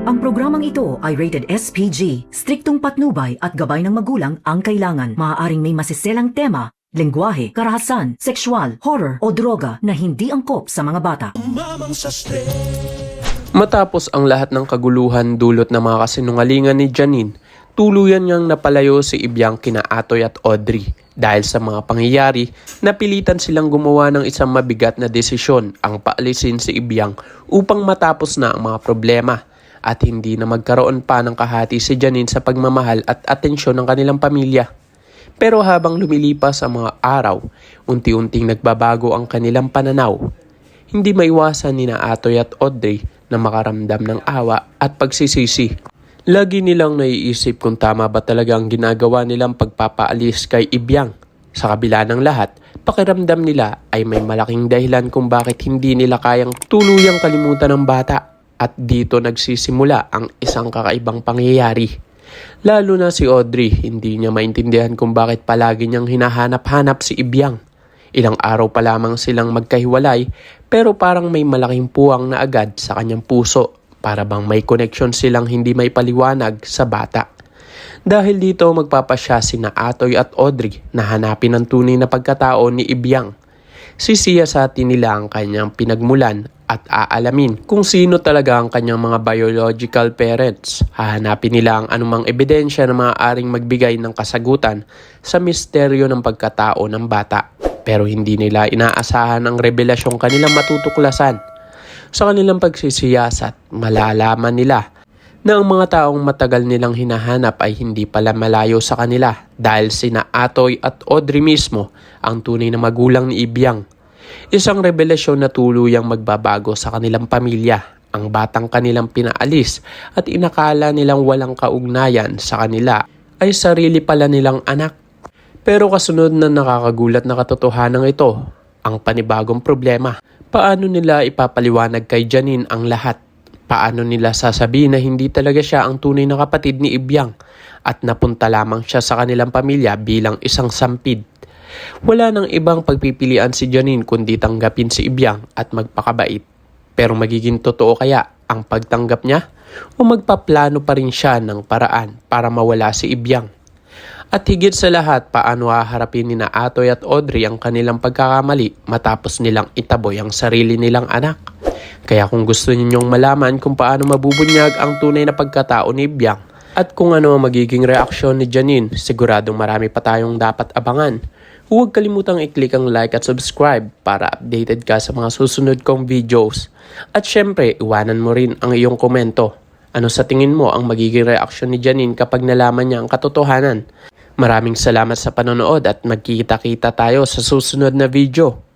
Ang programang ito ay rated SPG. Striktong patnubay at gabay ng magulang ang kailangan. Maaaring may masiselang tema, lengguwahe, karahasan, sexual, horror o droga na hindi angkop sa mga bata. Matapos ang lahat ng kaguluhan dulot ng mga kasinungalingan ni Janine, tuluyan niyang napalayo si Ibiang kina Atoy at Audrey. Dahil sa mga pangyayari, napilitan silang gumawa ng isang mabigat na desisyon ang paalisin si Ibiang upang matapos na ang mga problema at hindi na magkaroon pa ng kahati si Janine sa pagmamahal at atensyon ng kanilang pamilya. Pero habang lumilipas ang mga araw, unti-unting nagbabago ang kanilang pananaw. Hindi maiwasan ni na Atoy at Audrey na makaramdam ng awa at pagsisisi. Lagi nilang naiisip kung tama ba talaga ang ginagawa nilang pagpapaalis kay Ibiang. Sa kabila ng lahat, pakiramdam nila ay may malaking dahilan kung bakit hindi nila kayang tuluyang kalimutan ng bata. At dito nagsisimula ang isang kakaibang pangyayari. Lalo na si Audrey, hindi niya maintindihan kung bakit palagi niyang hinahanap-hanap si Ibiang. Ilang araw pa lamang silang magkahiwalay pero parang may malaking puwang na agad sa kanyang puso. Para bang may koneksyon silang hindi may paliwanag sa bata. Dahil dito magpapasya sina Atoy at Audrey na hanapin ang tunay na pagkatao ni Ibiang. Sisiyasatin nila ang kanyang pinagmulan at aalamin kung sino talaga ang kanyang mga biological parents. Hahanapin nila ang anumang ebidensya na maaaring magbigay ng kasagutan sa misteryo ng pagkatao ng bata. Pero hindi nila inaasahan ang revelasyong kanilang matutuklasan. Sa kanilang pagsisiyasat, malalaman nila na ang mga taong matagal nilang hinahanap ay hindi pala malayo sa kanila dahil sina Atoy at Audrey mismo ang tunay na magulang ni Ibiang. Isang revelasyon na tuluyang magbabago sa kanilang pamilya. Ang batang kanilang pinaalis at inakala nilang walang kaugnayan sa kanila ay sarili pala nilang anak. Pero kasunod na nakakagulat na katotohanan ito, ang panibagong problema. Paano nila ipapaliwanag kay Janine ang lahat? Paano nila sasabihin na hindi talaga siya ang tunay na kapatid ni Ibiang at napunta lamang siya sa kanilang pamilya bilang isang sampid? Wala nang ibang pagpipilian si Janine kundi tanggapin si Ibiang at magpakabait. Pero magiging totoo kaya ang pagtanggap niya o magpaplano pa rin siya ng paraan para mawala si Ibiang? At higit sa lahat, paano haharapin ni na Atoy at Audrey ang kanilang pagkakamali matapos nilang itaboy ang sarili nilang anak? Kaya kung gusto ninyong malaman kung paano mabubunyag ang tunay na pagkatao ni Ibiang at kung ano ang magiging reaksyon ni Janine, siguradong marami pa tayong dapat abangan. Huwag kalimutang i-click ang like at subscribe para updated ka sa mga susunod kong videos. At syempre, iwanan mo rin ang iyong komento. Ano sa tingin mo ang magiging reaksyon ni Janine kapag nalaman niya ang katotohanan? Maraming salamat sa panonood at magkita-kita tayo sa susunod na video.